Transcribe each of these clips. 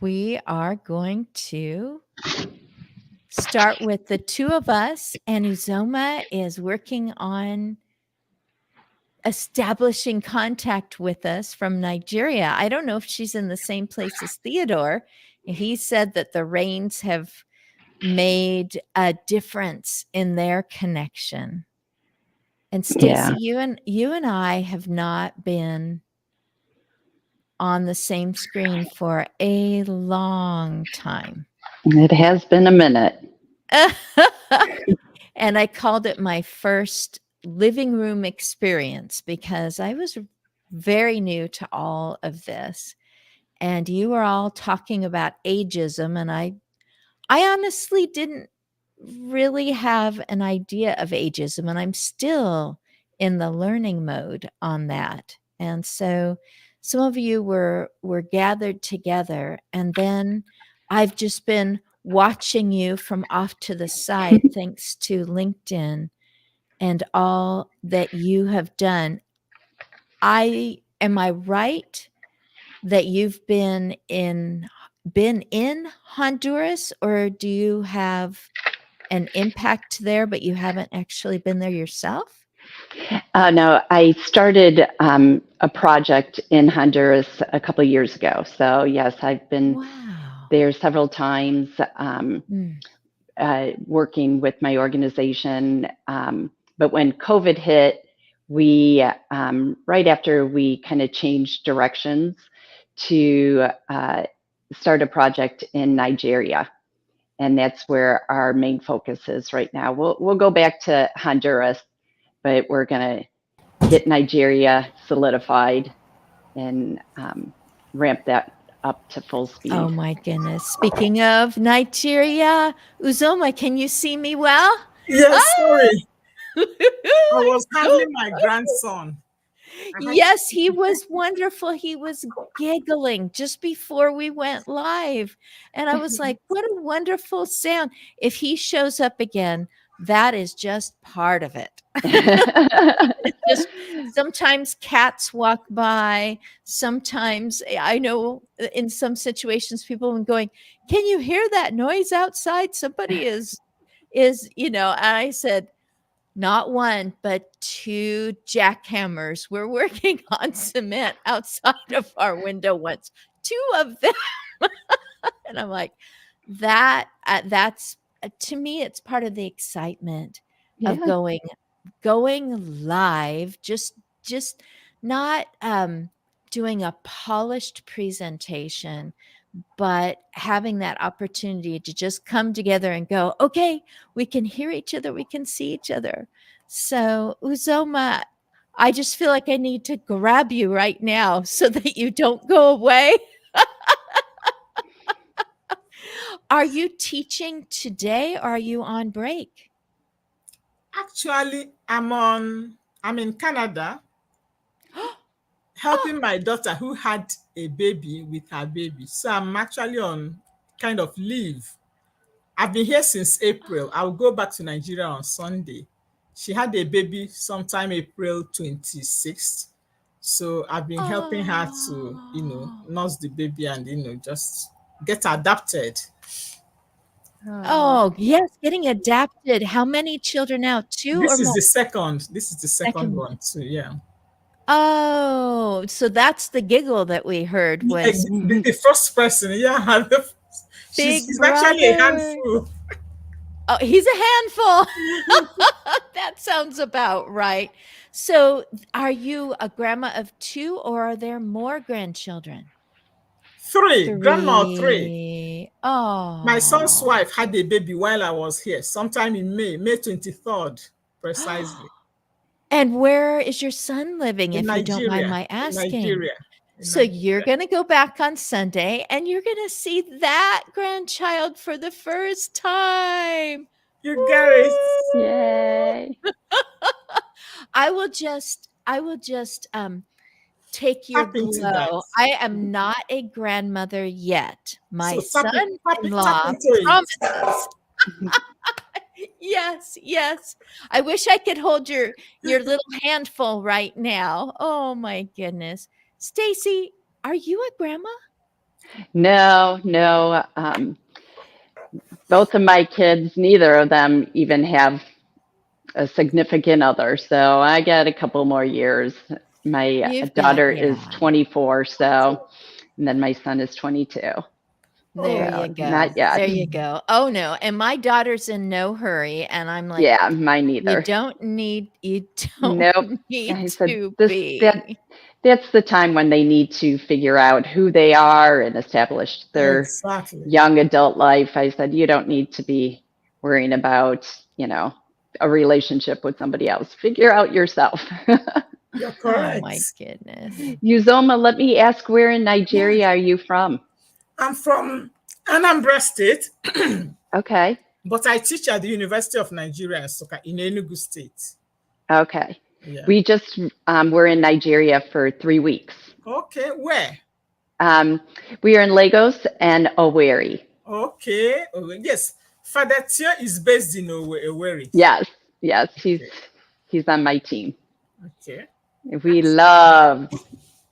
we are going to start with the two of us, and Uzoma is working on establishing contact with us from Nigeria. I don't know if she's in the same place as Theodore. He said that the rains have made a difference in their connection. And Stacy, you and I have not been on the same screen for a long time. It has been a minute. And I called it my first living room experience because I was very new to all of this. And you were all talking about ageism, and I honestly didn't really have an idea of ageism, and I'm still in the learning mode on that. And so some of you were gathered together, and then I've just been watching you from off to the side thanks to LinkedIn and all that you have done. Am I right that you've been in Honduras, or do you have an impact there, but you haven't actually been there yourself? No, I started a project in Honduras a couple of years ago. So yes, I've been there several times, working with my organization. But when COVID hit, we right after we kind of changed directions to start a project in Nigeria. And that's where our main focus is right now. We'll go back to Honduras, but we're going to get Nigeria solidified and ramp that up to full speed. Oh my goodness. Speaking of Nigeria, Uzoma, can you see me well? Yes, sorry. I was handling my grandson. Yes, he was wonderful. He was giggling just before we went live. And I was like, what a wonderful sound. If he shows up again, that is just part of it. Just sometimes cats walk by. Sometimes I know in some situations people are going, can you hear that noise outside? Somebody is, and I said, not one, but two jackhammers were working on cement outside of our window once. Two of them. And I'm like, that's to me, it's part of the excitement of going live, just not doing a polished presentation, but having that opportunity to just come together and go, okay, we can hear each other, we can see each other. So Uzoma, I just feel like I need to grab you right now so that you don't go away. Are you teaching today, or are you on break? Actually, I'm in Canada helping my daughter who had a baby with her baby. So I'm actually on kind of leave. I've been here since April. I'll go back to Nigeria on Sunday. She had a baby sometime April 26th. So I've been helping her to, nurse the baby and, just get adapted. Oh, yes, getting adapted. How many children now? Two This or is more? This is the second one too, yeah. Oh, so that's the giggle that we heard was the first person, yeah. She's actually a handful. Oh, he's a handful. That sounds about right. So are you a grandma of two, or are there more grandchildren? Three. Grandma of three. Oh. My son's wife had a baby while I was here, sometime in May 23rd, precisely. And where is your son living, if you don't mind my asking? Nigeria. So you're going to go back on Sunday, and you're going to see that grandchild for the first time. You guys. Yay. I will just take your glow. I am not a grandmother yet. My son-in-law promises. Yes. I wish I could hold your little handful right now. Oh my goodness. Stacy, are you a grandma? No, no. Both of my kids, neither of them even have a significant other. So I got a couple more years. My You've got, daughter is yeah. 24, so, and then my son is 22. There Oh, you So go. not yet. There you go. Oh no. And my daughter's in no hurry. And I'm like, Yeah, mine you neither. you don't Nope. need I said to that be. that's the time when they need to figure out who they are and establish their exactly. young adult life. I said you don't need to be worrying about, a relationship with somebody else. Figure out yourself. You're Oh correct. my goodness. Uzoma, let me ask, where in Nigeria Yes. are you from? I'm from Anambra State, Okay. but I teach at the University of Nigeria in Soka in Enugu State. Okay. Yeah. We just were in Nigeria for 3 weeks. Okay. Where? Um, we are in Lagos and Owerri. Okay. Oh, yes. Father Tio is based in Owerri. Yes, yes, Okay. he's on my team. Okay. We That's love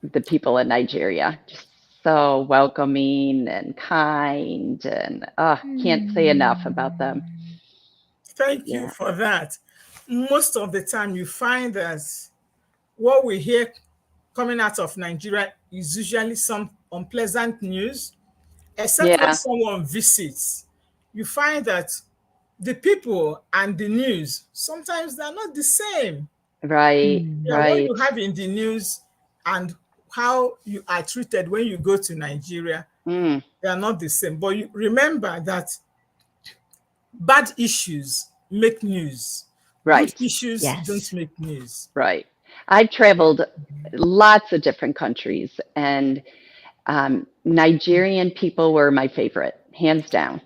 the people in Nigeria. Just so welcoming and kind, and can't say enough about them. Thank you Yeah, for that. Most of the time, you find that what we hear coming out of Nigeria is usually some unpleasant news, except when yeah, someone visits. You find that the people and the news sometimes they're not the same. right, Yeah, what you right. have in the news and how you are treated when you go to Nigeria, Mm, they are not the same. But you remember that bad issues make news, good right, issues don't Yes. make news. right. I've traveled lots of different countries, and Nigerian people were my favorite, hands down.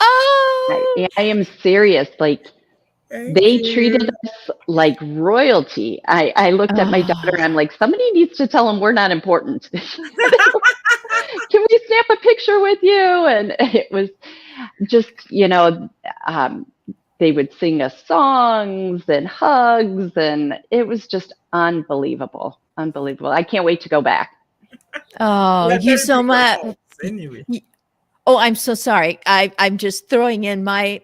Oh, I am serious. Like, Thank they treated you. us like royalty. I looked at my daughter and oh. I'm like, somebody needs to tell them we're not important. Can we snap a picture with you? And it was just, um, they would sing us songs and hugs, and it was just unbelievable. Unbelievable. I can't wait to go back. Oh, We are you very so much. patriotic anyway. Oh, I'm so sorry. I'm just throwing in my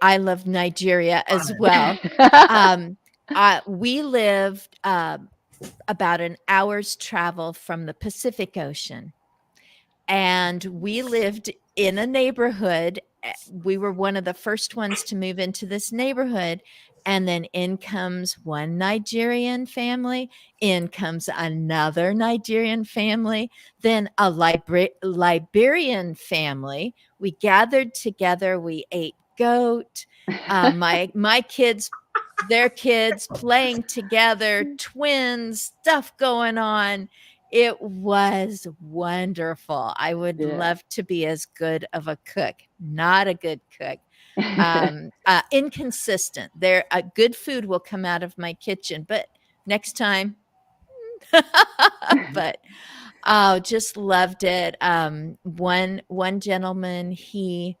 I love Nigeria All as right. well. Um, we lived about an hour's travel from the Pacific Ocean, and we lived in a neighborhood. We were one of the first ones to move into this neighborhood. And then in comes one Nigerian family, in comes another Nigerian family, then a Liberian family. We gathered together, we ate goat. My kids, their kids playing together, twins, stuff going on. It was wonderful. I would Yeah. love to be as good of a cook. Not a good cook. Inconsistent. There, good food will come out of my kitchen, but next time. But oh, just loved it. One gentleman, he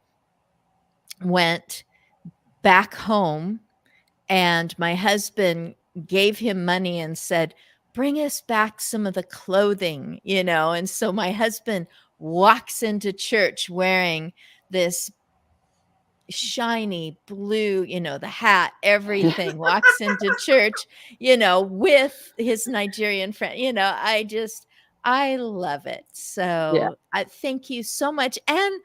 went back home, and my husband gave him money and said, bring us back some of the clothing, and so my husband walks into church wearing this shiny blue, the hat, everything, walks into church, with his Nigerian friend. I love it. Yeah. So I thank you so much. And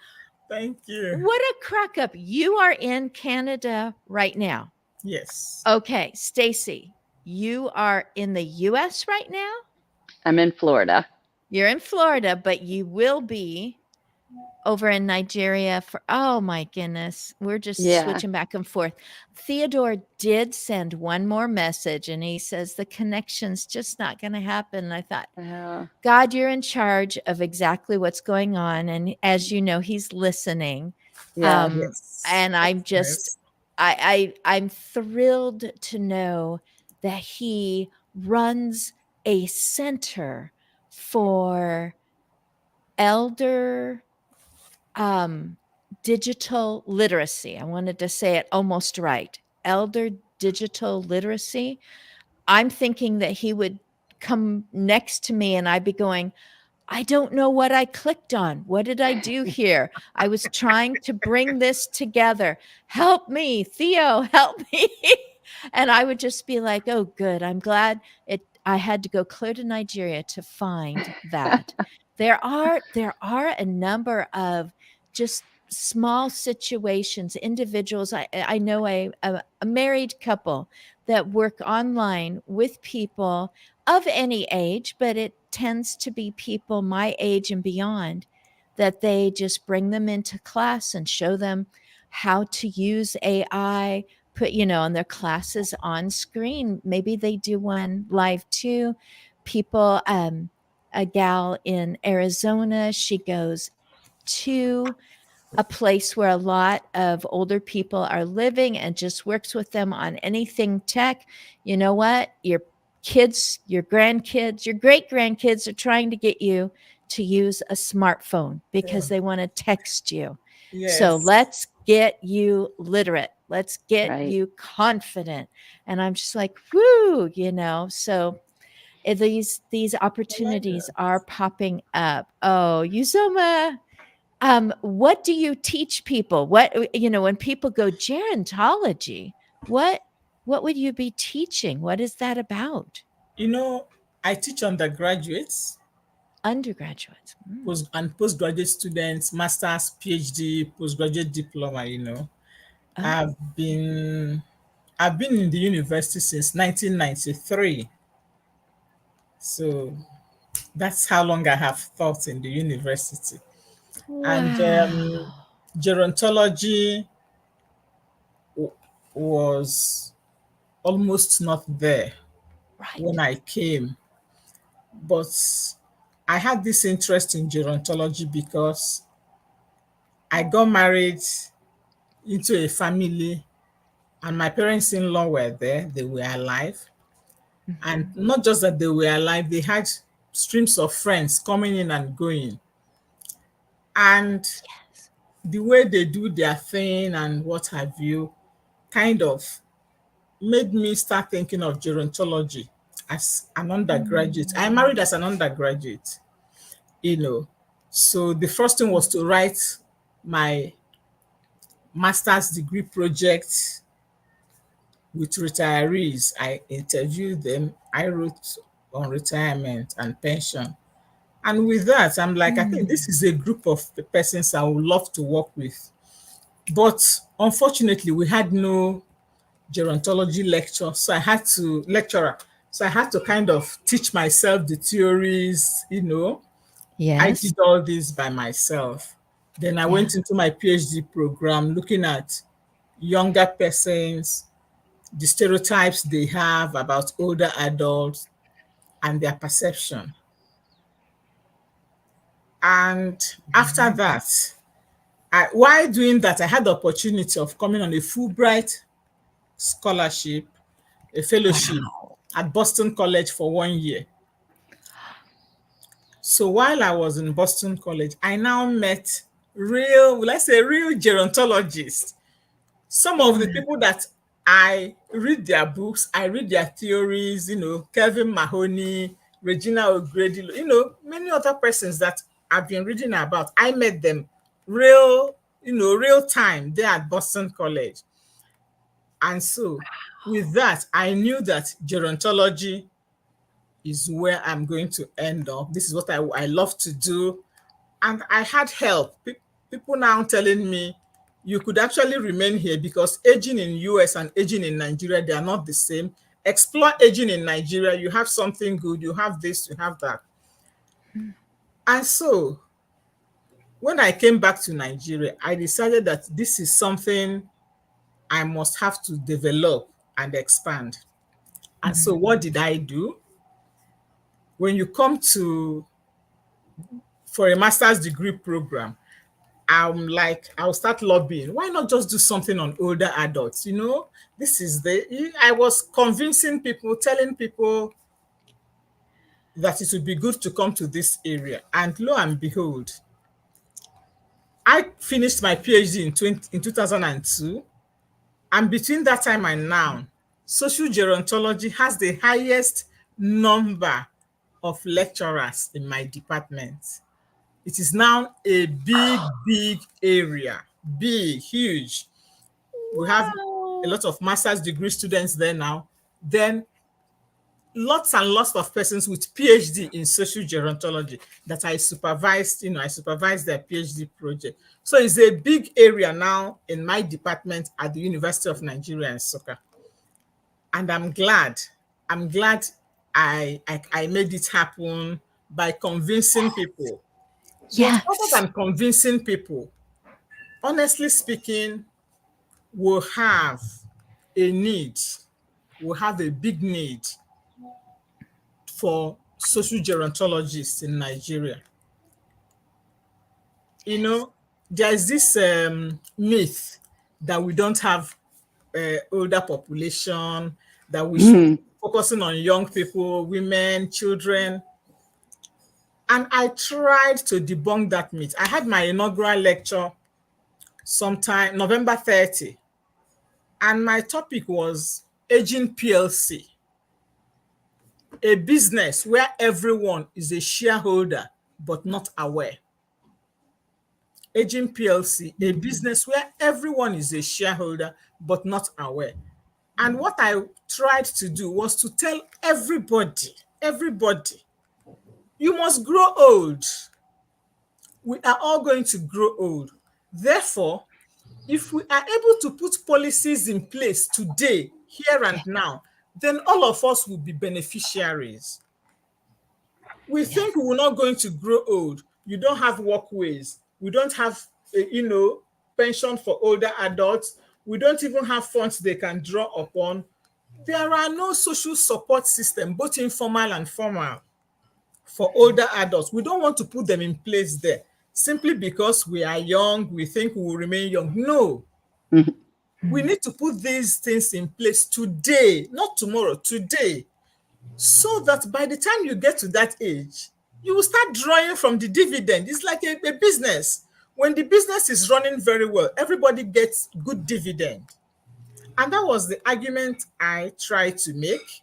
Thank you. what a crack up. You are in Canada right now. Yes. Okay, Stacy, you are in the US right now? I'm in Florida. You're in Florida, but you will be over in Nigeria for, oh my goodness, we're just Yeah. switching back and forth. Theodore did send one more message, and he says the connection's just not going to happen. And I thought, God, you're in charge of exactly what's going on, and as you know, he's listening. Yes. Yes. And I'm That's just, nice. I'm thrilled to know that he runs a center for elder digital literacy. I wanted to say it almost right. Elder digital literacy. I'm thinking that he would come next to me and I'd be going, I don't know what I clicked on. What did I do here? I was trying to bring this together. Help me, Theo, help me. And I would just be like, oh, good. I'm glad I had to go clear to Nigeria to find that. There are a number of just small situations, individuals. I know a married couple that work online with people of any age, but it tends to be people my age and beyond, that they just bring them into class and show them how to use AI, put, on their classes on screen. Maybe they do one live too. People, a gal in Arizona, she goes to a place where a lot of older people are living and just works with them on anything tech. You know what? Your kids, your grandkids, your great grandkids are trying to get you to use a smartphone Yeah. because they want to text you. So Yes. let's get you literate. Let's get Right. you confident. And I'm just like, whoo, so these I like opportunities that. are popping up. Oh, Uzoma, what do you teach people? What, when people go gerontology, what would you be teaching? What is that about? You know, I teach undergraduates, Undergraduates. postgraduate students, masters, PhD, postgraduate diploma. Oh, I've been I've been in the university since 1993. So that's how long I have taught in the university. And wow. gerontology w- was almost not there when Right. I came. But I had this interest in gerontology because I got married into a family, and my parents in law were there, they were alive. And Mhm. not just that they were alive, they had streams of friends coming in and going. And Yes. the way they do their thing and what have you kind of made me start thinking of gerontology as an undergraduate. I Mm. married as an undergraduate, you know. So the first thing was to write my master's degree project with retirees. I interviewed them. I wrote on retirement and pension. And with that, I'm like, I think this Mm. is a group of the persons I would love to work with. But unfortunately, we had no gerontology lecture. So I had to, lecturer. So I had to kind of teach myself the theories. I Yes. did all this by myself. Then I Yeah. went into my PhD program looking at younger persons, the stereotypes they have about older adults and their perception. And after Mhm. that, while doing that, I had the opportunity of coming on a Fulbright scholarship, a fellowship Wow. at Boston College for 1 year. So while I was in Boston College, I now met let's say real gerontologists. Some of the Mm. people that I read their books, I read their theories, Kevin Mahoney, Regina O'Grady, many other persons that I've been reading about. I met them real, real time there at Boston College. And so with that, I knew that gerontology is where I'm going to end up. This is what I love to do. And I had help. People now telling me you could actually remain here because aging in US and aging in Nigeria, they are not the same. Explore aging in Nigeria. You have something good. You have this, you have that. Mm. And so when I came back to Nigeria, I decided that this is something I must have to develop and expand. And so Mhm. what did I do? When you come to for a master's degree program, I'm like, I'll start lobbying. Why not just do something on older adults? I was convincing people, telling people that it would be good to come to this area. And lo and behold, I finished my PhD in 2002. And between that time and now, social gerontology has the highest number of lecturers in my department. It is now a big area, big, huge. We have a lot of master's degree students there now. Then lots and lots of persons with PhD in social gerontology that I supervised, I supervised their PhD project. So it's a big area now in my department at the University of Nigeria in Nsukka. And I'm glad I made it happen by convincing people. But other Yes. than convincing people, honestly speaking, we'll have a need, we'll have a big need for social gerontologists in Nigeria. There's this myth that we don't have older population, that we should be focusing on young people, women, children. And I tried to debunk that myth. I had my inaugural lecture sometime November 30, and my topic was Aging PLC, a business where everyone is a shareholder but not aware. Aging PLC, a business where everyone is a shareholder but not aware. And what I tried to do was to tell everybody, you must grow old. We are all going to grow old. Therefore, if we are able to put policies in place today, here and now, then all of us will be beneficiaries. We think we're not going to grow old. You don't have walkways. We don't have, pension for older adults. We don't even have funds they can draw upon. There are no social support system, both informal and formal, for older adults. We don't want to put them in place there simply because we are young. We think we will remain young. No. We need to put these things in place today, not tomorrow, today, so that by the time you get to that age, you will start drawing from the dividend. It's like a business. When the business is running very well, everybody gets good dividend. And that was the argument I tried to make.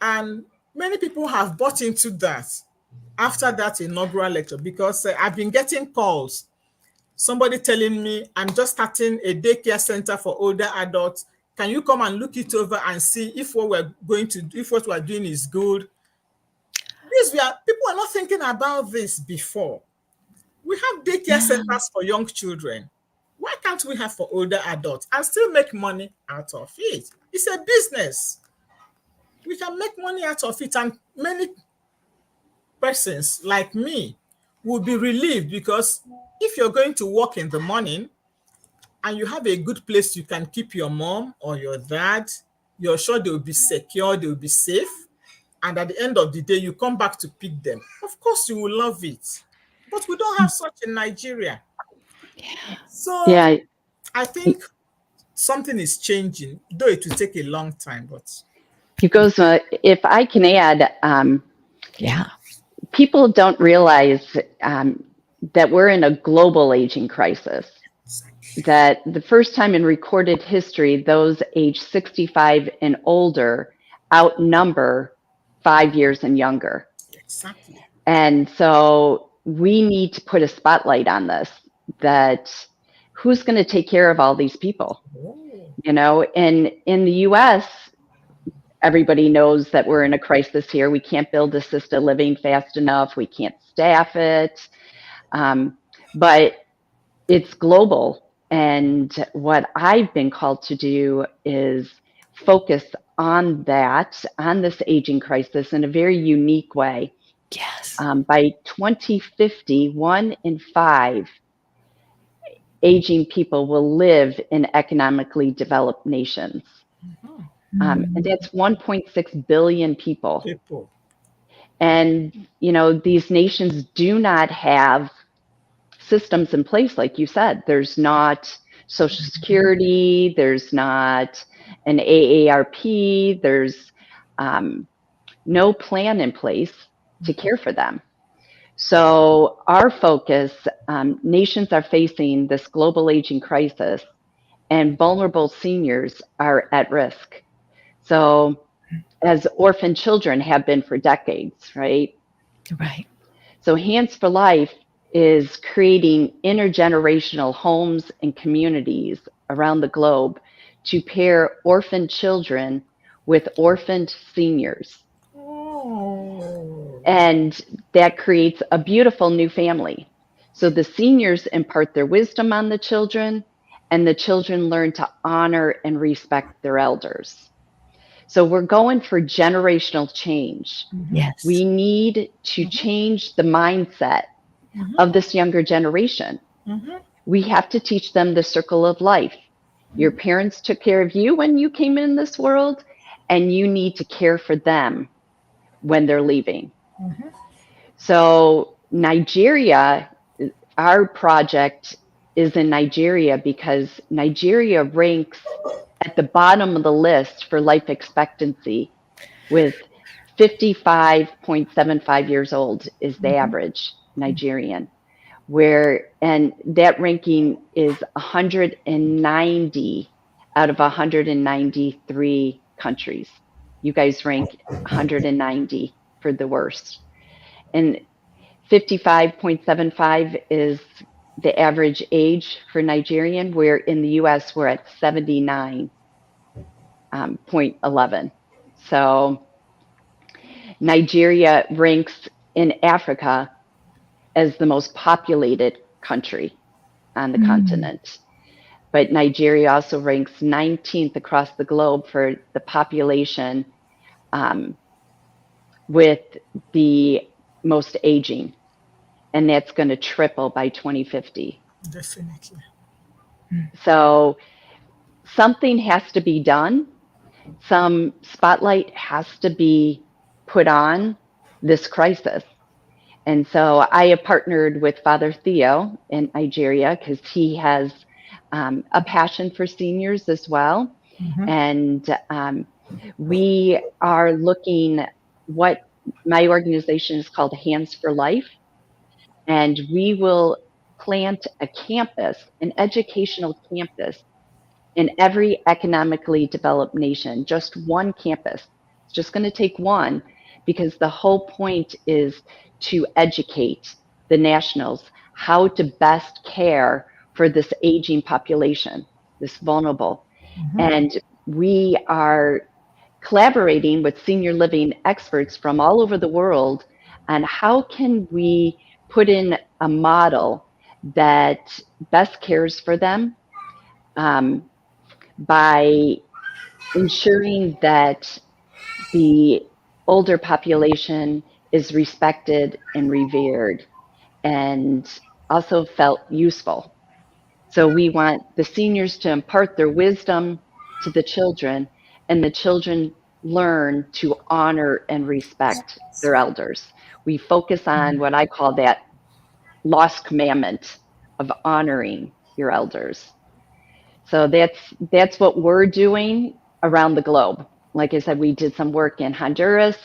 And many people have bought into that after that inaugural lecture, because I've been getting calls. Somebody telling me, I'm just starting a daycare center for older adults. Can you come and look it over and see if what we're doing is good? People are not thinking about this before. We have daycare centers for young children. Why can't we have for older adults and still make money out of it? It's a business. We can make money out of it, and many persons like me will be relieved, because if you're going to work in the morning and you have a good place you can keep your mom or your dad, you're sure they'll be secure, they'll be safe. And at the end of the day, you come back to pick them. Of course, you will love it. But we don't have such in Nigeria. So Yeah. I think something is changing, though it will take a long time. But Because if I can add, people don't realize that we're in a global aging crisis. That the first time in recorded history, those age 65 and older outnumber 5 years and younger. exactly. And so we need to put a spotlight on this, that who's going to take care of all these people? And in the US, everybody knows that we're in a crisis here. We can't build assisted living fast enough. We can't staff it. But it's global. And what I've been called to do is focus on this aging crisis in a very unique way. Yes. By 2050, 1 in 5 aging people will live in economically developed nations. And that's 1.6 billion people. And, these nations do not have systems in place, like you said. There's not Social Security, there's not an AARP, there's no plan in place to care for them. So our focus, nations are facing this global aging crisis, and vulnerable seniors are at risk. So as orphan children have been for decades, right? Right. So Hands for Life is creating intergenerational homes and communities around the globe to pair orphan children with orphaned seniors. Oh. And that creates a beautiful new family. So the seniors impart their wisdom on the children, and the children learn to honor and respect their elders. So we're going for generational change. Yes. We need to change the mindset of this younger generation. We have to teach them the circle of life. Your parents took care of you when you came in this world, and you need to care for them when they're leaving. So Nigeria, our project is in Nigeria because Nigeria ranks at the bottom of the list for life expectancy, with 55.75 years old is the average Nigerian, and that ranking is 190 out of 193 countries. You guys rank 190 for the worst. And 55.75 is the average age for Nigerian, where in the US we're at 79.11. So Nigeria ranks in Africa as the most populated country on the continent. But Nigeria also ranks 19th across the globe for the population with the most aging. And that's going to triple by 2050. Definitely. So something has to be done. Some spotlight has to be put on this crisis. And so I have partnered with Father Theo in Nigeria because he has a passion for seniors as well. And we are looking what my organization is called Hands for Life. And we will plant a campus, an educational campus in every economically developed nation, just one campus. It's just going to take one, because the whole point is to educate the nationals how to best care for this aging population, this vulnerable. And we are collaborating with senior living experts from all over the world on how can we put in a model that best cares for them by ensuring that the older population is respected and revered and also felt useful. So we want the seniors to impart their wisdom to the children, and the children learn to honor and respect their elders. We focus on what I call that lost commandment of honoring your elders. So that's what we're doing around the globe. Like I said, we did some work in Honduras.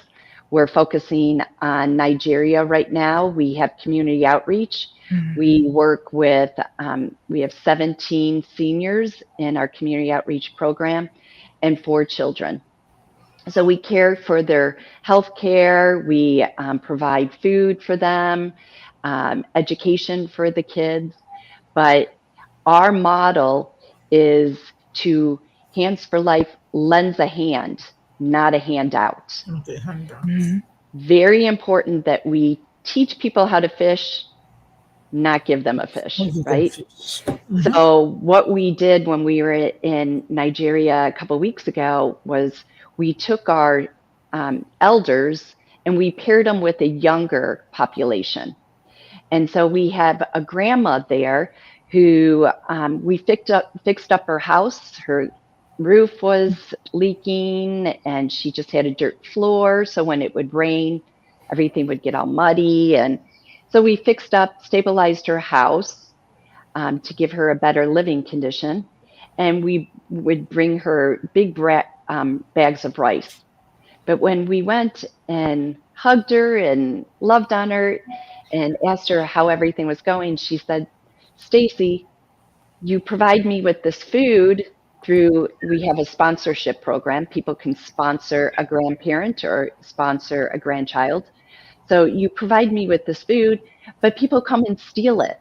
We're focusing on Nigeria right now. We have community outreach. We work with, we have 17 seniors in our community outreach program and 4 children. So we care for their health care. We provide food for them, education for the kids. But our model is to Hands for Life lends a hand, not a handout. Very important that we teach people how to fish, not give them a fish, right? So what we did when we were in Nigeria a couple of weeks ago was we took our elders and we paired them with a younger population. And so we have a grandma there who we fixed up her house. Her roof was leaking and she just had a dirt floor. So when it would rain, everything would get all muddy. And so we stabilized her house to give her a better living condition. And we would bring her big bags of rice. But when we went and hugged her and loved on her and asked her how everything was going, she said, "Stacy, you provide me with this food, we have a sponsorship program. People can sponsor a grandparent or sponsor a grandchild. So you provide me with this food, but people come and steal it.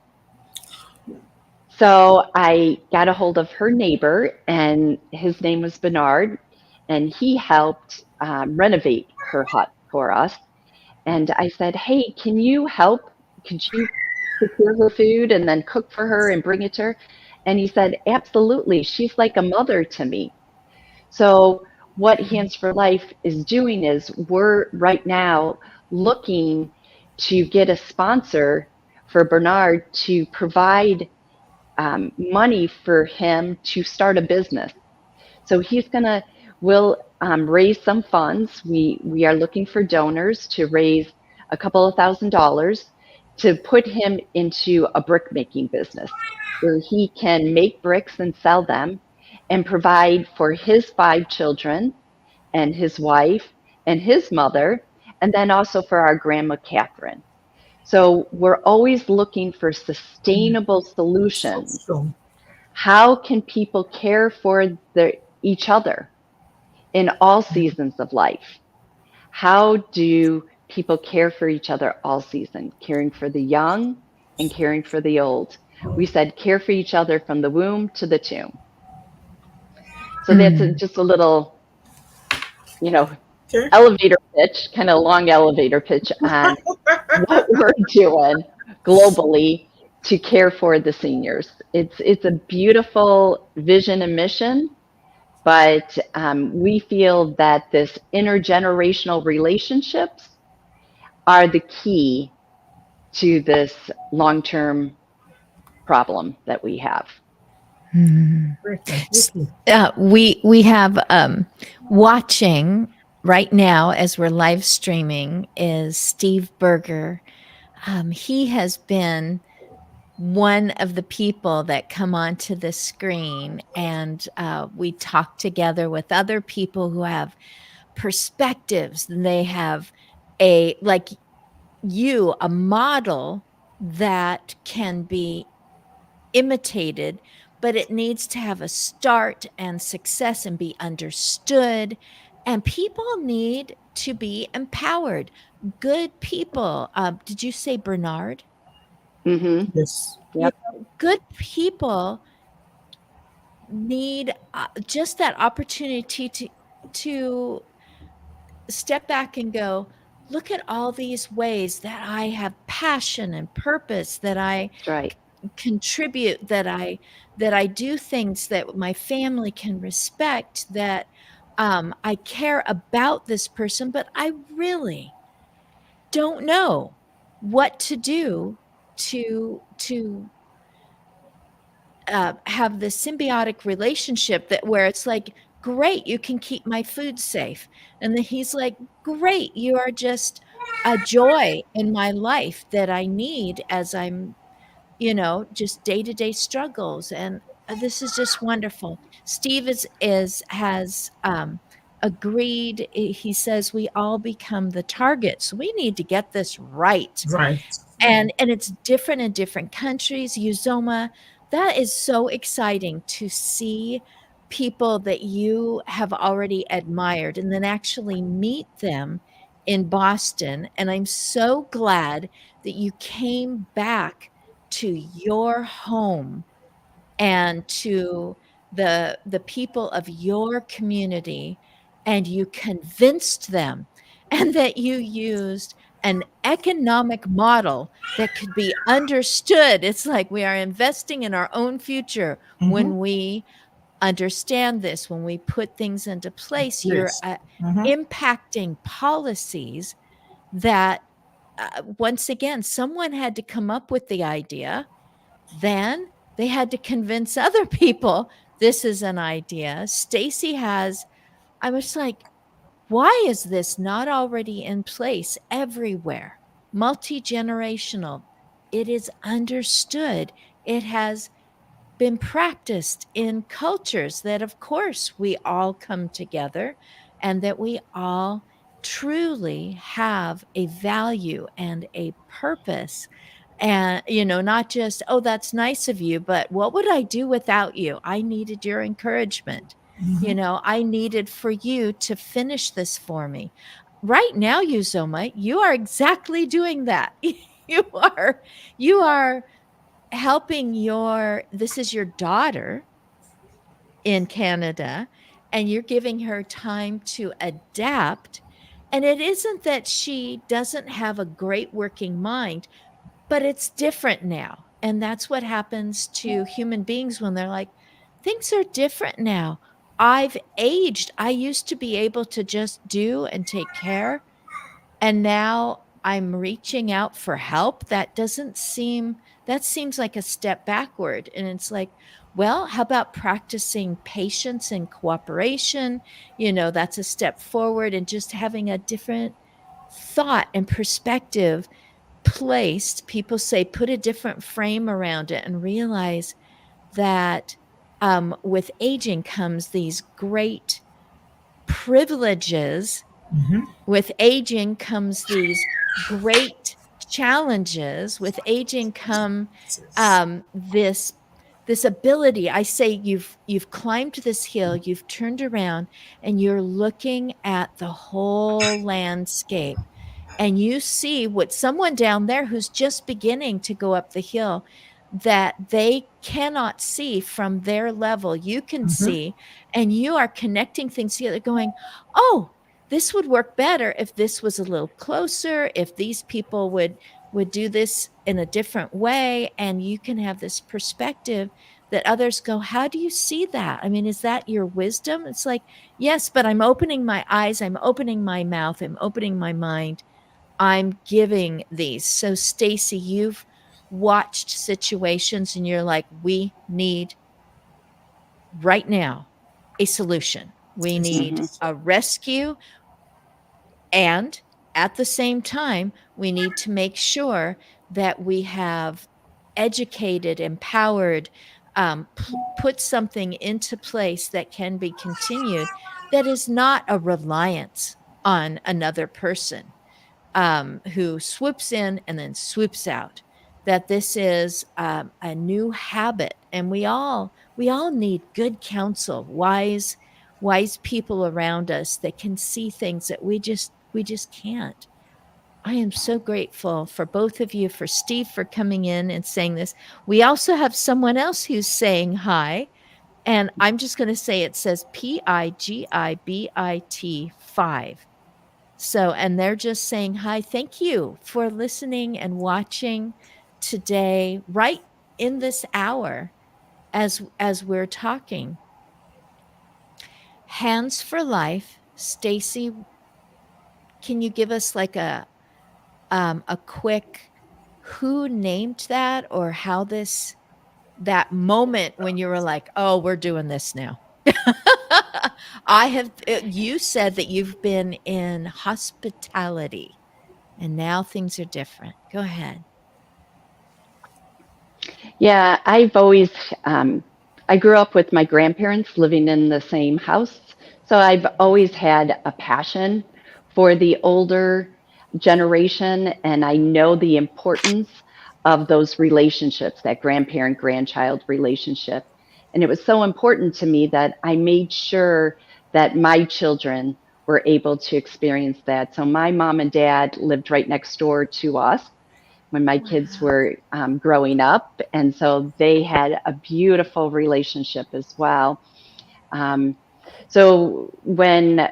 So I got a hold of her neighbor, and his name was Bernard, and he helped renovate her hut for us. And I said, "Hey, can you help? Could you prepare her food and then cook for her and bring it to her?" And he said, "Absolutely. She's like a mother to me." So what Hands for Life is doing is we're right now looking to get a sponsor for Bernard to provide money for him to start a business. So we'll raise some funds. We are looking for donors to raise a couple of $1,000s to put him into a brick making business where he can make bricks and sell them and provide for his 5 children and his wife and his mother, and then also for our grandma Catherine. So we're always looking for sustainable solutions. So, How can people care for each other in all seasons of life? How do people care for each other all season? Caring for the young and caring for the old. We said care for each other from the womb to the tomb. So that's just a little, okay. elevator pitch, kind of long elevator pitch on what we're doing globally to care for the seniors. It's a beautiful vision and mission, but we feel that this intergenerational relationships are the key to this long-term problem that we have. We have watching right now as we're live streaming is Steve Berger. He has been one of the people that come onto the screen, and we talk together with other people who have perspectives. They have a model that can be imitated, but it needs to have a start and success and be understood. And people need to be empowered. Good people. Did you say Bernard? Mm-hmm. Yes. Yep. Good people need just that opportunity to step back and go, look at all these ways that I have passion and purpose, that I That's right. contribute, that I do things that my family can respect, that I care about this person, but I really don't know what to do to have this symbiotic relationship that where it's like, great, you can keep my food safe. And then he's like, great, you are just a joy in my life that I need as I'm, just day-to-day struggles. And this is just wonderful. Steve has agreed. He says we all become the target. So we need to get this right. Right. And it's different in different countries. Uzoma, that is so exciting to see people that you have already admired and then actually meet them in Boston. And I'm so glad that you came back to your home and to the people of your community, and you convinced them, and that you used an economic model that could be understood. It's like we are investing in our own future when we understand this, when we put things into place. You're Yes. impacting policies that once again, someone had to come up with the idea. Then they had to convince other people this is an idea. Stacy I was like, why is this not already in place everywhere? Multi-generational. It is understood. It has been practiced in cultures that, of course, we all come together and that we all truly have a value and a purpose. And, not just, oh, that's nice of you, but what would I do without you? I needed your encouragement. I needed for you to finish this for me. Right now, Uzoma, you are exactly doing that. You are helping this is your daughter in Canada, and you're giving her time to adapt. And it isn't that she doesn't have a great working mind, but it's different now. And that's what happens to human beings when they're like, things are different now. I've aged. I used to be able to just do and take care. And now I'm reaching out for help. That seems like a step backward. And it's like, well, how about practicing patience and cooperation? That's a step forward, and just having a different thought and perspective placed. People say put a different frame around it and realize that with aging comes these great privileges. With aging comes these great challenges. With aging come this ability. I say you've climbed this hill, you've turned around, and you're looking at the whole landscape, and you see what someone down there who's just beginning to go up the hill that they cannot see from their level, you can see, and you are connecting things together going, oh, this would work better if this was a little closer, if these people would do this in a different way. And you can have this perspective that others go, how do you see that? I mean, is that your wisdom? It's like, yes, but I'm opening my eyes, I'm opening my mouth, I'm opening my mind, I'm giving these. So Stacy, you've watched situations and you're like, we need right now a solution. We need a rescue. And at the same time, we need to make sure that we have educated, empowered, put something into place that can be continued, that is not a reliance on another person who swoops in and then swoops out. That this is a new habit, and we all need good counsel, wise people around us that can see things that we just can't. I am so grateful for both of you, for Steve for coming in and saying this. We also have someone else who's saying hi, and I'm just going to say it says PIGIBIT 5. So, and they're just saying hi. Thank you for listening and watching today, right in this hour as we're talking. Hands for Life. Stacy, can you give us like a quick who named that, or how that moment when you were like, oh, we're doing this now? You said that you've been in hospitality and now things are different. Go ahead. Yeah, I've always, I grew up with my grandparents living in the same house. So I've always had a passion for the older generation, and I know the importance of those relationships, that grandparent grandchild relationship. And it was so important to me that I made sure that my children were able to experience that. So my mom and dad lived right next door to us when my kids were growing up. And so they had a beautiful relationship as well. So when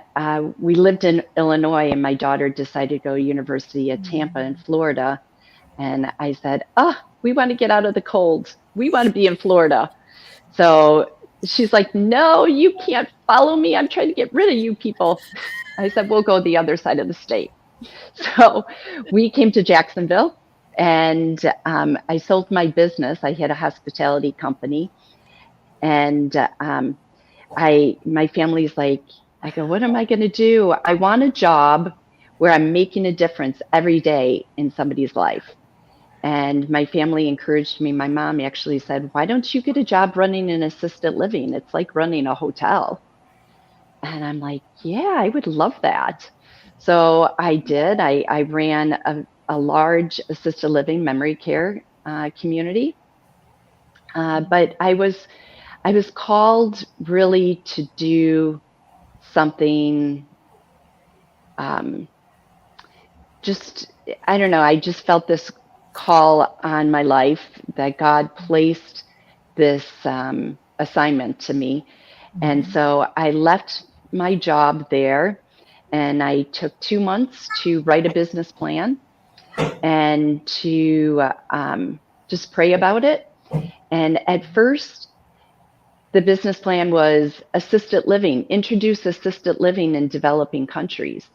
we lived in Illinois and my daughter decided to go to University at Tampa in Florida, and I said, we want to get out of the cold. We want to be in Florida. So she's like, no, you can't follow me. I'm trying to get rid of you people. I said, we'll go the other side of the state. So we came to Jacksonville, and I sold my business. I had a hospitality company, and my family's like, I go, what am I going to do? I want a job where I'm making a difference every day in somebody's life. And my family encouraged me. My mom actually said, why don't you get a job running an assisted living? It's like running a hotel. And I'm like, yeah, I would love that. So I did. I ran a large assisted living memory care community. But I was called really to do something. Just I don't know. I just felt this call on my life that God placed this assignment to me, and so I left my job there, and I took 2 months to write a business plan and to just pray about it. And at first, the business plan was assisted living, introduce assisted living in developing countries.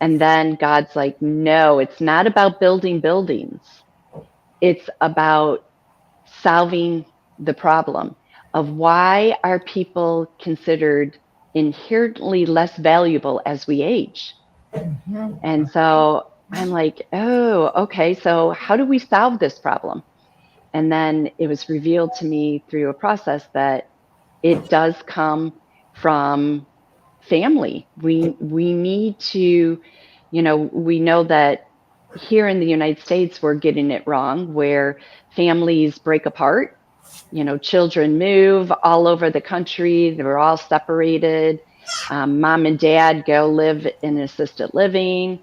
And then God's like, no, it's not about building buildings. It's about solving the problem of why are people considered inherently less valuable as we age. And so I'm like, oh, okay, so how do we solve this problem? And then it was revealed to me through a process that it does come from family. We need to, we know that here in the United States, we're getting it wrong, where families break apart. Children move all over the country. They're all separated. Mom and dad go live in assisted living.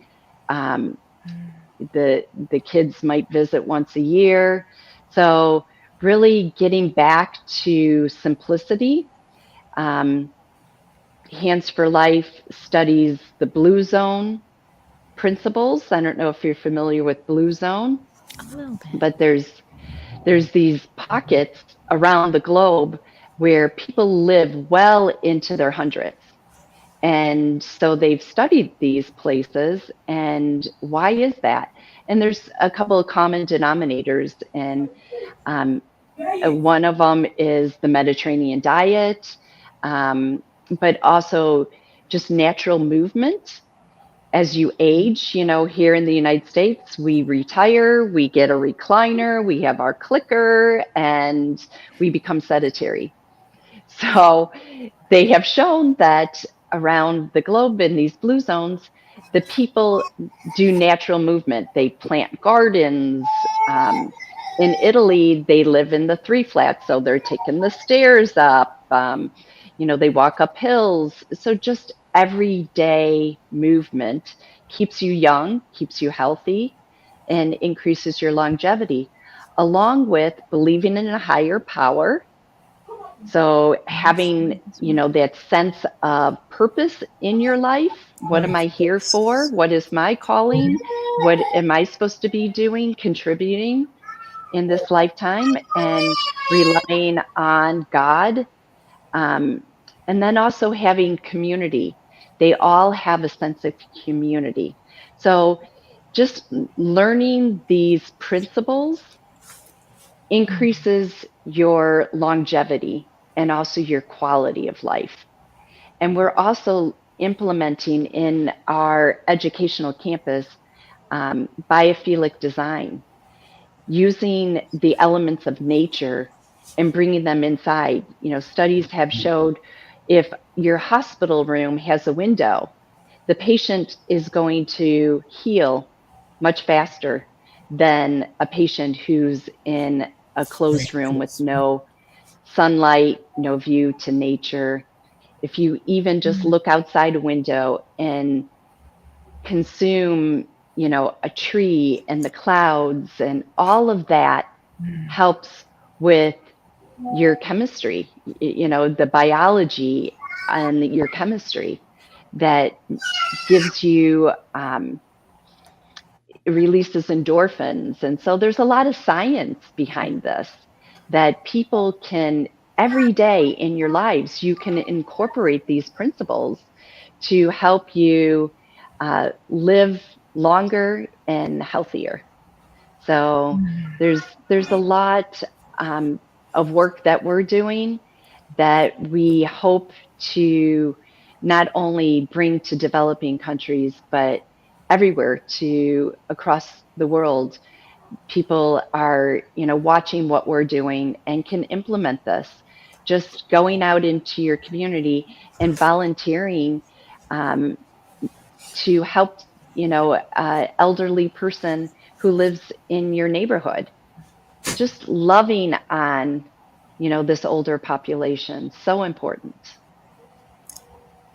The kids might visit once a year. So really getting back to simplicity. Hands for Life studies the Blue Zone principles. I don't know if you're familiar with Blue Zone, but there's these pockets around the globe where people live well into their hundreds. And so they've studied these places, and why is that? And there's a couple of common denominators, and one of them is the Mediterranean diet, but also just natural movement. As you age, here in the United States, we retire, we get a recliner, we have our clicker, and we become sedentary. So they have shown that around the globe in these blue zones, the people do natural movement. They plant gardens. In Italy, they live in the 3 flats, so they're taking the stairs up. They walk up hills. So just everyday movement keeps you young, keeps you healthy, and increases your longevity, along with believing in a higher power. So having, that sense of purpose in your life. What am I here for? What is my calling? What am I supposed to be doing, contributing in this lifetime, and relying on God? And then also having community. They all have a sense of community. So just learning these principles increases your longevity and also your quality of life. And we're also implementing in our educational campus biophilic design, using the elements of nature and bringing them inside. Studies have showed if your hospital room has a window, the patient is going to heal much faster than a patient who's in a closed room with no sunlight, no view to nature. If you even just look outside a window and consume, a tree and the clouds and all of that helps with your chemistry, the biology and your chemistry that gives you, releases endorphins. And so there's a lot of science behind this that people can, every day in your lives, you can incorporate these principles to help you live longer and healthier. So there's a lot of work that we're doing that we hope to not only bring to developing countries, but everywhere across the world. People are, watching what we're doing and can implement this. Just going out into your community and volunteering to help elderly person who lives in your neighborhood. Just loving on, this older population. So important.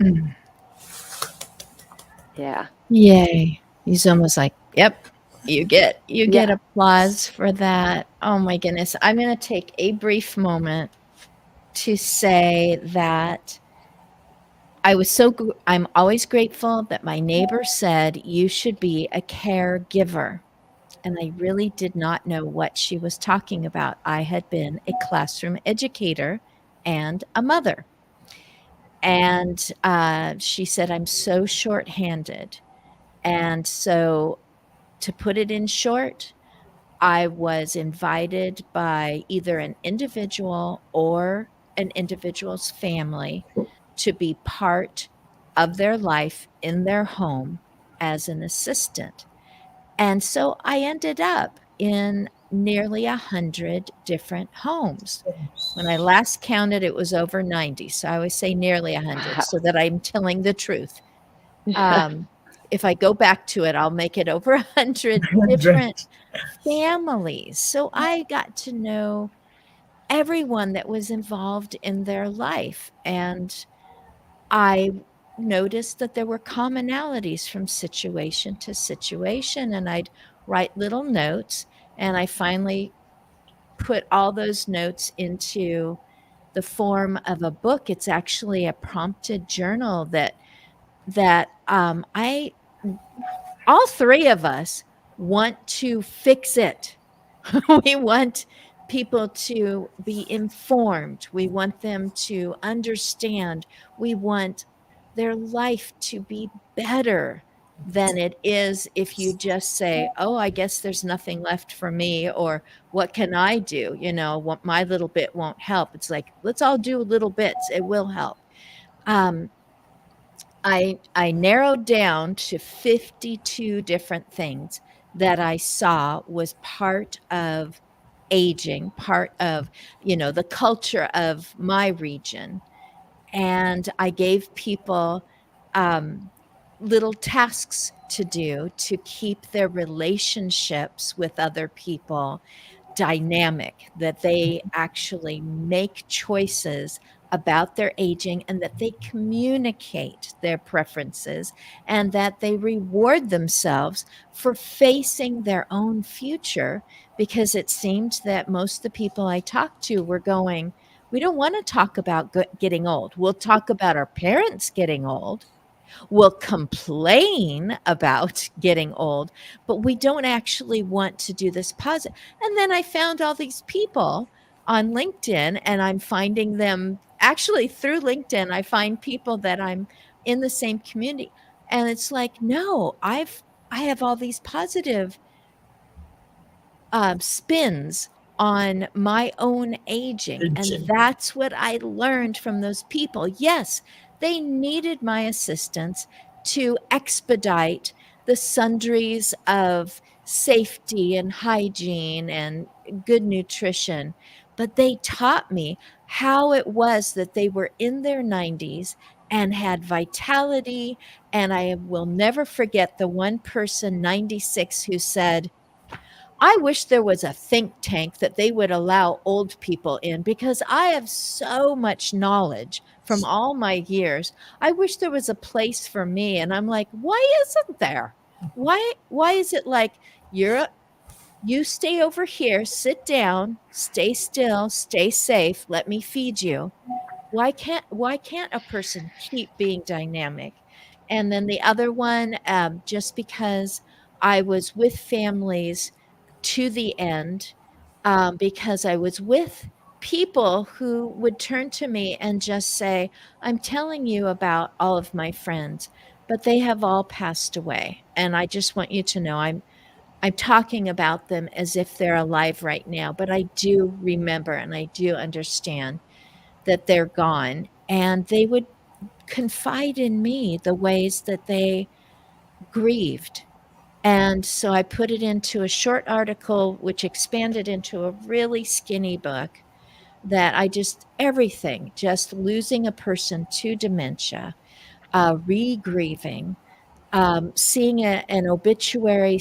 Mm. Yeah. Yay. He's almost like, yep, you get Yeah. applause for that. Oh my goodness. I'm going to take a brief moment to say that I'm always grateful that my neighbor said you should be a caregiver. And I really did not know what she was talking about. I had been a classroom educator and a mother. And she said, I'm so shorthanded. And so, to put it in short, I was invited by either an individual or an individual's family to be part of their life in their home as an assistant. And so I ended up in nearly 100 different homes. When I last counted, it was over 90. So I always say nearly 100 Wow. so that I'm telling the truth. Um, if I go back to it, I'll make it over 100 different families. So I got to know everyone that was involved in their life. And I noticed that there were commonalities from situation to situation. And I'd write little notes. And I finally put all those notes into the form of a book. It's actually a prompted journal that I all three of us want to fix it. We want people to be informed. We want them to understand. We want their life to be better than it is if you just say, oh, I guess there's nothing left for me, or what can I do? What my little bit won't help. It's like, let's all do little bits. It will help. Um, I narrowed down to 52 different things that I saw was part of aging, part of, the culture of my region. And I gave people um, little tasks to do to keep their relationships with other people dynamic, that they actually make choices about their aging and that they communicate their preferences and that they reward themselves for facing their own future, because it seemed that most of the people I talked to were going, we don't want to talk about getting old. We'll talk about our parents getting old. We'll complain about getting old, but we don't actually want to do this positive. And then I found all these people on LinkedIn, and I'm finding them actually through LinkedIn. I find people that I'm in the same community. And it's like, no, I have all these positive spins on my own aging. And Aging. that's what I learned from those people. Yes, they needed my assistance to expedite the sundries of safety and hygiene and good nutrition. But they taught me how it was that they were in their 90s and had vitality. And I will never forget the one person, 96, who said, I wish there was a think tank that they would allow old people in, because I have so much knowledge from all my years. I wish there was a place for me. And I'm like, why isn't there? Why is it like you stay over here, sit down, stay still, stay safe, let me feed you? Why can't a person keep being dynamic? And then the other one, just because I was with families to the end, because I was with people who would turn to me and just say, I'm telling you about all of my friends, but they have all passed away. And I just want you to know I'm talking about them as if they're alive right now, but I do remember and I do understand that they're gone. And they would confide in me the ways that they grieved. And so I put it into a short article, which expanded into a really skinny book, that everything, just losing a person to dementia, re grieving, seeing an obituary,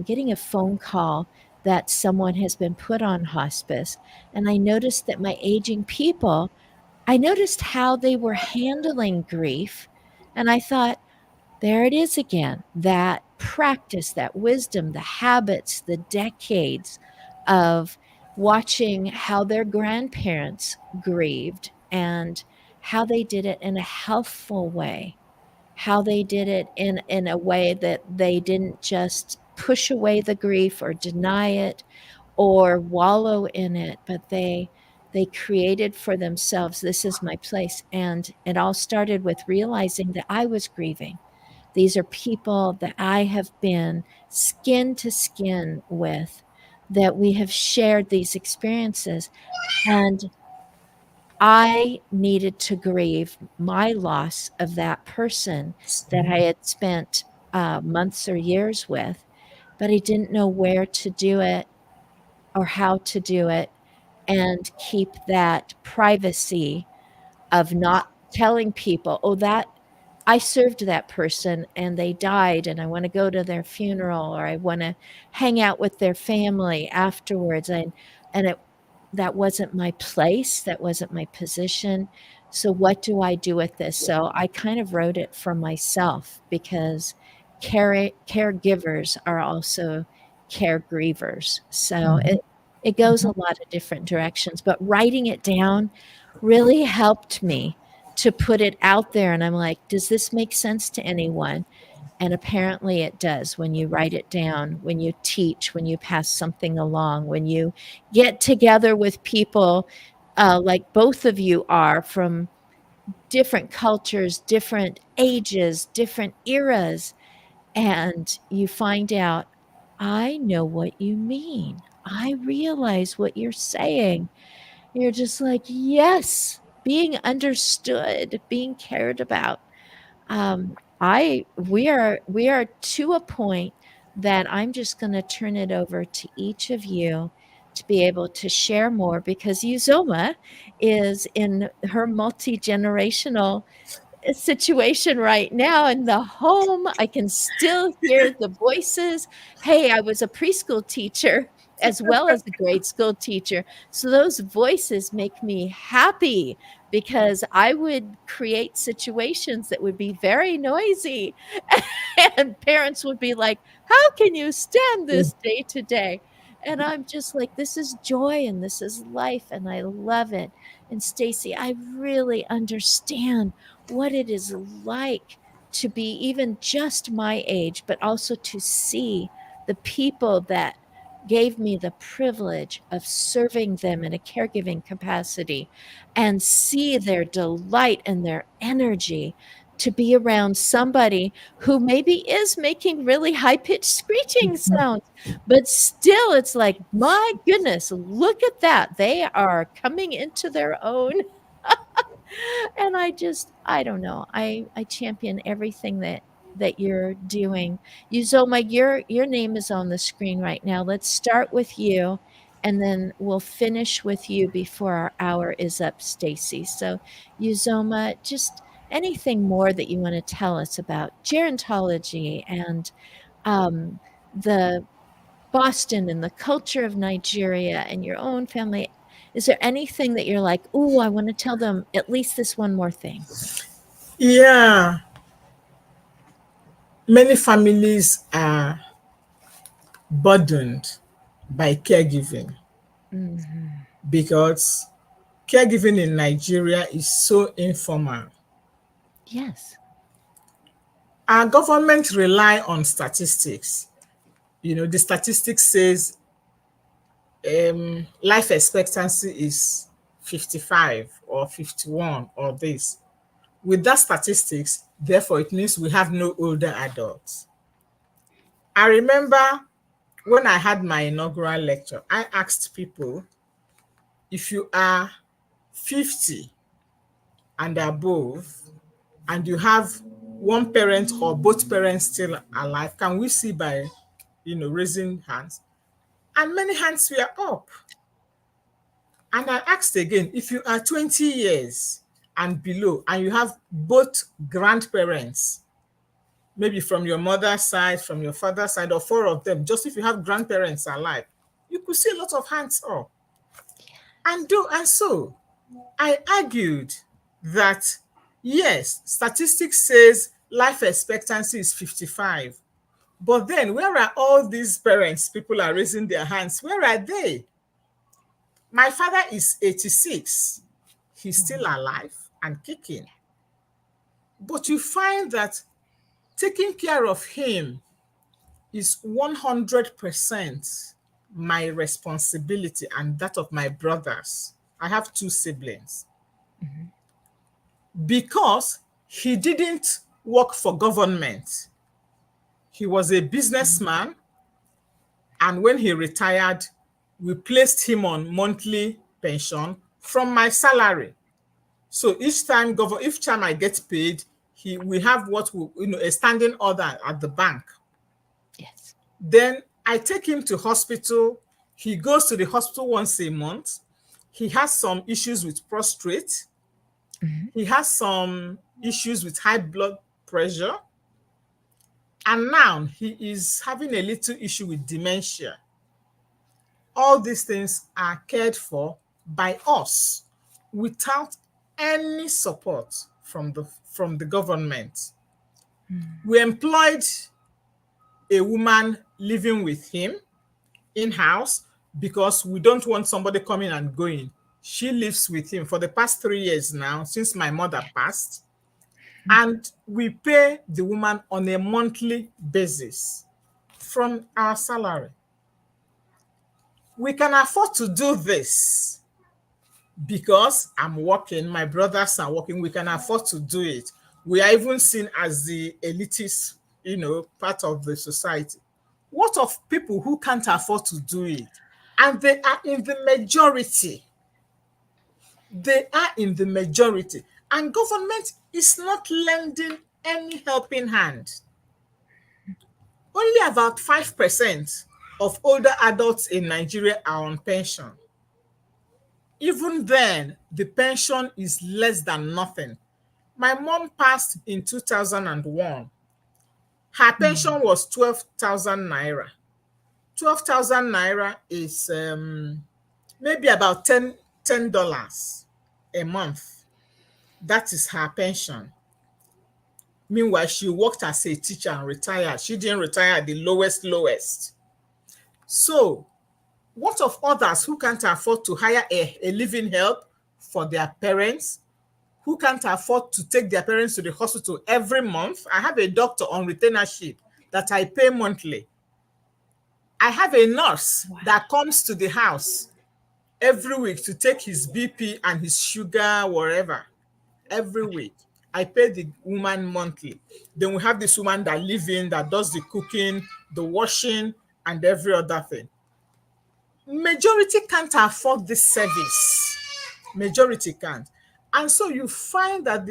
getting a phone call that someone has been put on hospice. And I noticed that my aging people, I noticed how they were handling grief. And I thought, there it is again, that practice, that wisdom, the habits, the decades of watching how their grandparents grieved and how they did it in a healthful way, how they did it in a way that they didn't just push away the grief or deny it or wallow in it, but they created for themselves, this is my place. And it all started with realizing that I was grieving. These are people that I have been skin to skin with, that we have shared these experiences. And I needed to grieve my loss of that person that I had spent months or years with, but I didn't know where to do it or how to do it and keep that privacy of not telling people, oh, that I served that person and they died and I want to go to their funeral or I want to hang out with their family afterwards. And that wasn't my place. That wasn't my position. So what do I do with this? So I kind of wrote it for myself because caregivers are also caregrievers. So it goes a lot of different directions, but writing it down really helped me to put it out there. And I'm like, does this make sense to anyone? And apparently it does when you write it down, when you teach, when you pass something along, when you get together with people like both of you are from different cultures, different ages, different eras, and you find out, I know what you mean. I realize what you're saying. You're just like, yes, being understood, being cared about. We are to a point that I'm just going to turn it over to each of you to be able to share more because Uzoma is in her multi-generational situation right now in the home. I can still hear the voices. Hey, I was a preschool teacher as well as a grade school teacher. So those voices make me happy because I would create situations that would be very noisy and parents would be like, how can you stand this day to day? And I'm just like, this is joy and this is life and I love it. And Stacy, I really understand what it is like to be even just my age, but also to see the people that gave me the privilege of serving them in a caregiving capacity and see their delight and their energy to be around somebody who maybe is making really high-pitched screeching sounds, but still it's like, my goodness, look at that. They are coming into their own. And I don't know. I champion everything that you're doing. Uzoma, your name is on the screen right now. Let's start with you and then we'll finish with you before our hour is up, Stacy. So Uzoma, just anything more that you want to tell us about gerontology and the Boston and the culture of Nigeria and your own family. Is there anything that you're like, "Ooh, I wanna tell them at least this one more thing?" Yeah, many families are burdened by caregiving Mhm. because caregiving in Nigeria is so informal. Yes. Our government rely on statistics. The statistics says life expectancy is 55 or 51 or this. With that statistics, therefore, it means we have no older adults. I remember when I had my inaugural lecture, I asked people, if you are 50 and above, and you have one parent or both parents still alive, can we see by, raising hands? And many hands were up. And I asked again, if you are 20 years and below, and you have both grandparents maybe from your mother's side, from your father's side, or 4 of them, just if you have grandparents alive, you could see a lot of hands up. And so I argued that yes, statistics says life expectancy is 55. But then where are all these parents? People are raising their hands. Where are they? My father is 86. He's still alive and kicking. But you find that taking care of him is 100% my responsibility and that of my brothers. I have 2 siblings. Because he didn't work for government. He was a businessman. And when he retired, we placed him on monthly pension from my salary. So each time I get paid, we have a standing order at the bank. Yes. Then I take him to hospital. He goes to the hospital once a month. He has some issues with prostate. He has some issues with high blood pressure. And now he is having a little issue with dementia. All these things are cared for by us without any support from the government. We employed a woman living with him in-house because we don't want somebody coming and going. She lives with him for the past 3 years now, since my mother passed. And we pay the woman on a monthly basis from our salary. We can afford to do this because I'm working, my brothers are working, we can afford to do it. We are even seen as the elitist, part of the society. What of people who can't afford to do it? And they are in the majority. They are in the majority. And government is not lending any helping hand. Only about 5% of older adults in Nigeria are on pension. Even then, the pension is less than nothing. My mom passed in 2001. Her pension was 12,000 naira. 12,000 naira is maybe about $10 a month. That is her pension. Meanwhile, she worked as a teacher and retired. She didn't retire at the lowest. So, what of others who can't afford to hire a living help for their parents, who can't afford to take their parents to the hospital every month? I have a doctor on retainership that I pay monthly. I have a nurse that comes to the house every week to take his BP and his sugar, whatever, every week. I pay the woman monthly. Then we have this woman that lives in, that does the cooking, the washing, and every other thing. Majority can't afford this service. Majority can't. And so you find that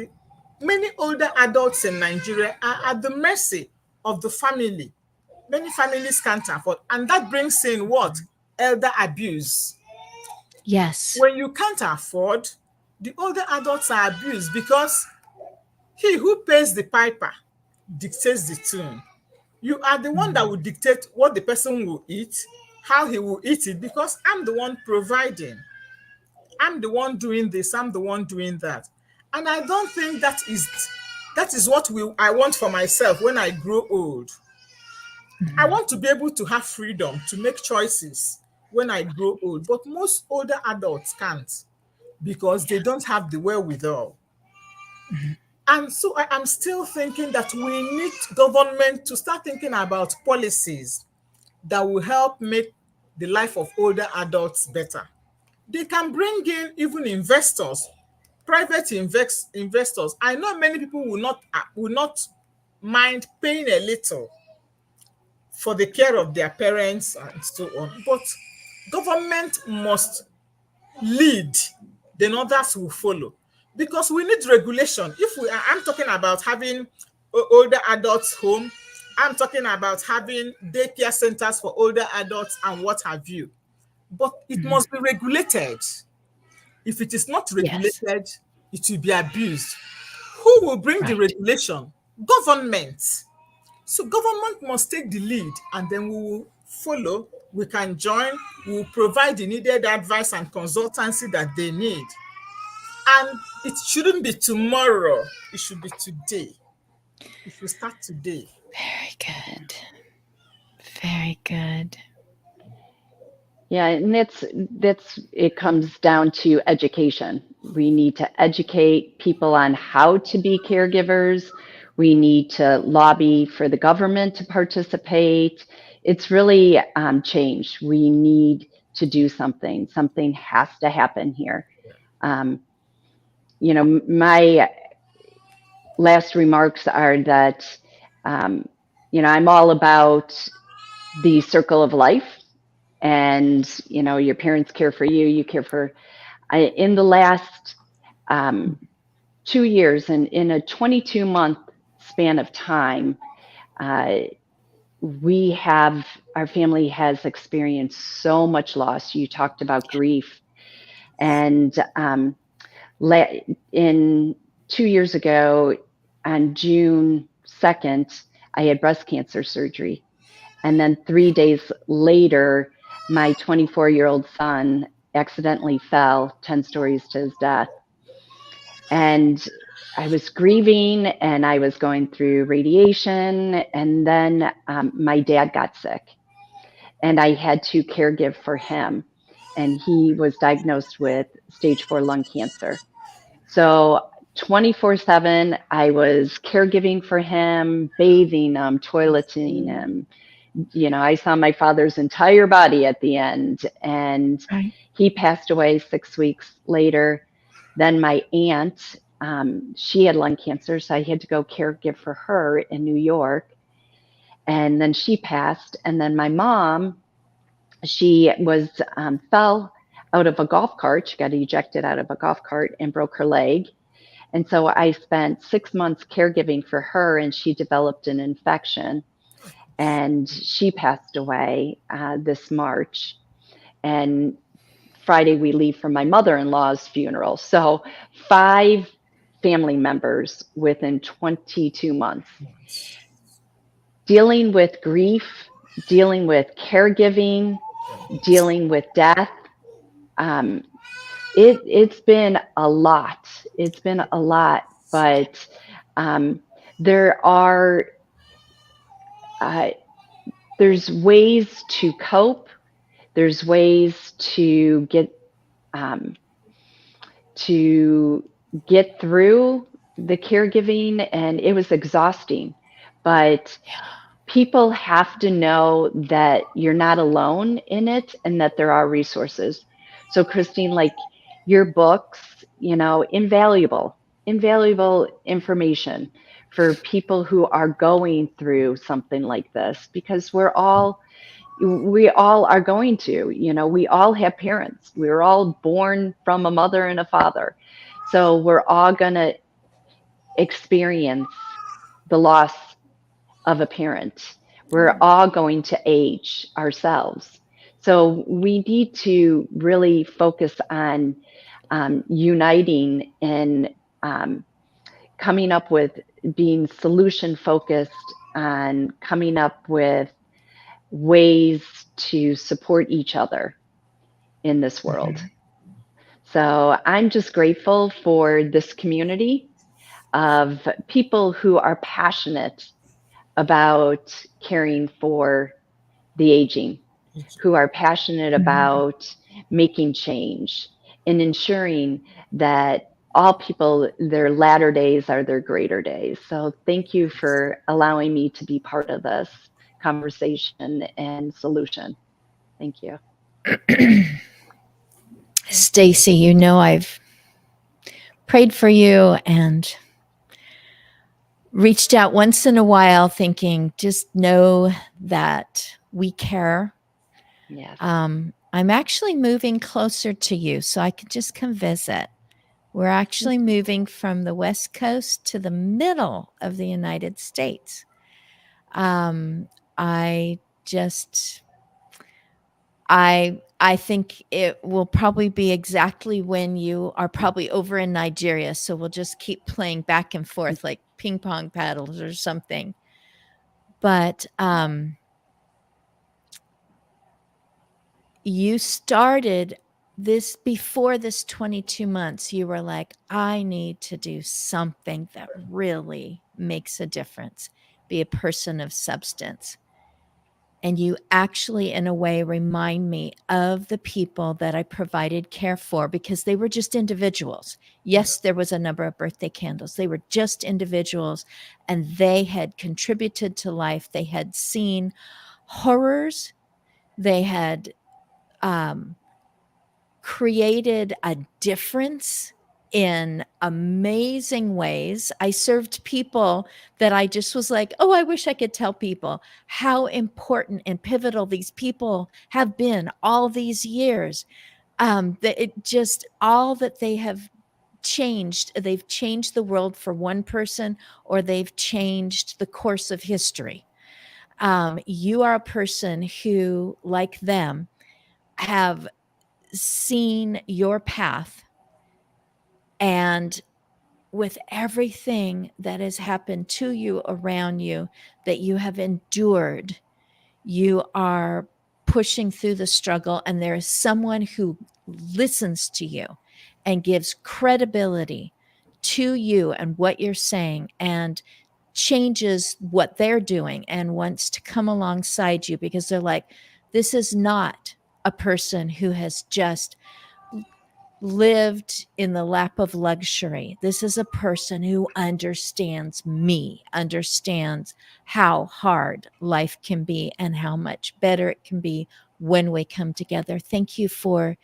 many older adults in Nigeria are at the mercy of the family. Many families can't afford. And that brings in what? Elder abuse. Yes. When you can't afford, the older adults are abused because he who pays the piper dictates the tune. You are the one that will dictate what the person will eat, how he will eat it, because I'm the one providing. I'm the one doing this, I'm the one doing that. And I don't think that is what I want for myself when I grow old. I want to be able to have freedom to make choices when I grow old. But most older adults can't because they don't have the wherewithal. And so I am still thinking that we need government to start thinking about policies that will help make the life of older adults better. They can bring in even investors, private investors. I know many people will not mind paying a little for the care of their parents and so on. But government must lead, then others will follow. Because we need regulation. I'm talking about having older adults home, I'm talking about having daycare centers for older adults and what have you. But it must be regulated. If it is not regulated, it will be abused. Who will bring the regulation? Government. So government must take the lead, and then we will follow. We can join. We will provide the needed advice and consultancy that they need. And it shouldn't be tomorrow. It should be today. If we start today. Very good. Very good. Yeah, and that's it comes down to education. We need to educate people on how to be caregivers. We need to lobby for the government to participate. It's really change. We need to do something. Something has to happen here. My last remarks are that, I'm all about the circle of life. And your parents care for you, you care for. In the last 2 years, and in a 22-month span of time, our family has experienced so much loss. You talked about grief, and in 2 years ago, on June 2nd, I had breast cancer surgery. And then 3 days later, my 24-year-old son accidentally fell 10 stories to his death. And I was grieving, and I was going through radiation. And then my dad got sick, and I had to caregive for him. And he was diagnosed with stage 4 lung cancer. So 24/7, I was caregiving for him, bathing him, toileting him. I saw my father's entire body at the end, and he passed away 6 weeks later. Then my aunt, she had lung cancer, so I had to go caregive for her in New York. And then she passed. And then my mom, she was fell out of a golf cart. She got ejected out of a golf cart and broke her leg. And so I spent 6 months caregiving for her, and she developed an infection. And she passed away this March. And Friday, we leave for my mother-in-law's funeral. So 5 family members within 22 months. Dealing with grief, dealing with caregiving, dealing with death. It's been a lot. It's been a lot. But there's ways to cope. There's ways to get through the caregiving, and it was exhausting. But people have to know that you're not alone in it, and that there are resources. So Christine, like your books, invaluable information for people who are going through something like this, because we all are going to, we all have parents. We're all born from a mother and a father. So we're all going to experience the loss of a parent. We're all going to age ourselves. So we need to really focus on uniting and coming up with being solution focused, on coming up with ways to support each other in this world. So I'm just grateful for this community of people who are passionate about caring for the aging, who are passionate about making change and ensuring that all people, their latter days are their greater days. So thank you for allowing me to be part of this conversation and solution. Thank you. Stacy, I've prayed for you and reached out once in a while thinking, just know that we care. Yes. I'm actually moving closer to you, so I can just come visit. We're actually moving from the West Coast to the middle of the United States. I think it will probably be exactly when you are probably over in Nigeria. So we'll just keep playing back and forth like ping pong paddles or something. But you started this before this 22 months. You were like, I need to do something that really makes a difference, be a person of substance. And you actually, in a way, remind me of the people that I provided care for, because they were just individuals. Yes, there was a number of birthday candles. They were just individuals, and they had contributed to life. They had seen horrors. They had created a difference in amazing ways. I served people that I just was like, oh, I wish I could tell people how important and pivotal these people have been all these years. That it just, all that they have changed, they've changed the world for one person, or they've changed the course of history. You are a person who, like them, have seen your path, and with everything that has happened to you, around you, that you have endured, you are pushing through the struggle, and there is someone who listens to you and gives credibility to you and what you're saying, and changes what they're doing, and wants to come alongside you, because they're like, this is not a person who has just lived in the lap of luxury. This is a person who understands me, understands how hard life can be and how much better it can be when we come together. Thank you for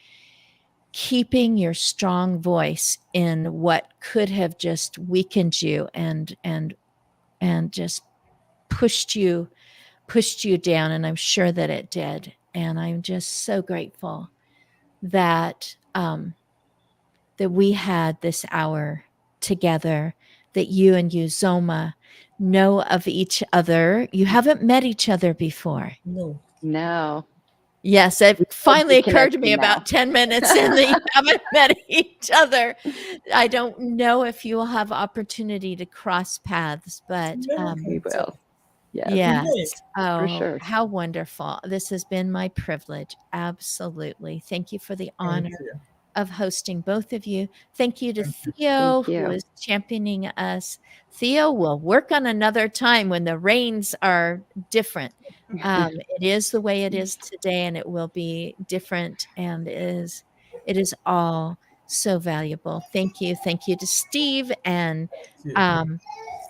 keeping your strong voice in what could have just weakened you and just pushed you down, and I'm sure that it did. And I'm just so grateful that that we had this hour together, that you and Uzoma know of each other. You haven't met each other before. No. Yes, it finally occurred to me reconnecting now. about 10 minutes in that you haven't met each other. I don't know if you will have opportunity to cross paths, but We will. Yes. yes. For Oh, sure. how wonderful. This has been my privilege. Absolutely. Thank you for the honor of hosting both of you. Thank you to Theo, Thank you. who is championing us. Theo will work on another time when the rains are different. It is the way it is today, and it will be different, and it is all so valuable. Thank you. Thank you to Steve and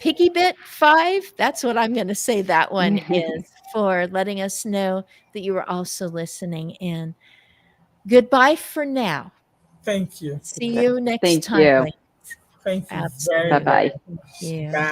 Piggybit 5. That's what I'm going to say that one is, for letting us know that you were also listening in. Goodbye for now. Thank you. See you next Thank time. you. ladies. Thank you Absolutely. very, Bye-bye. very much. Thank you. Bye.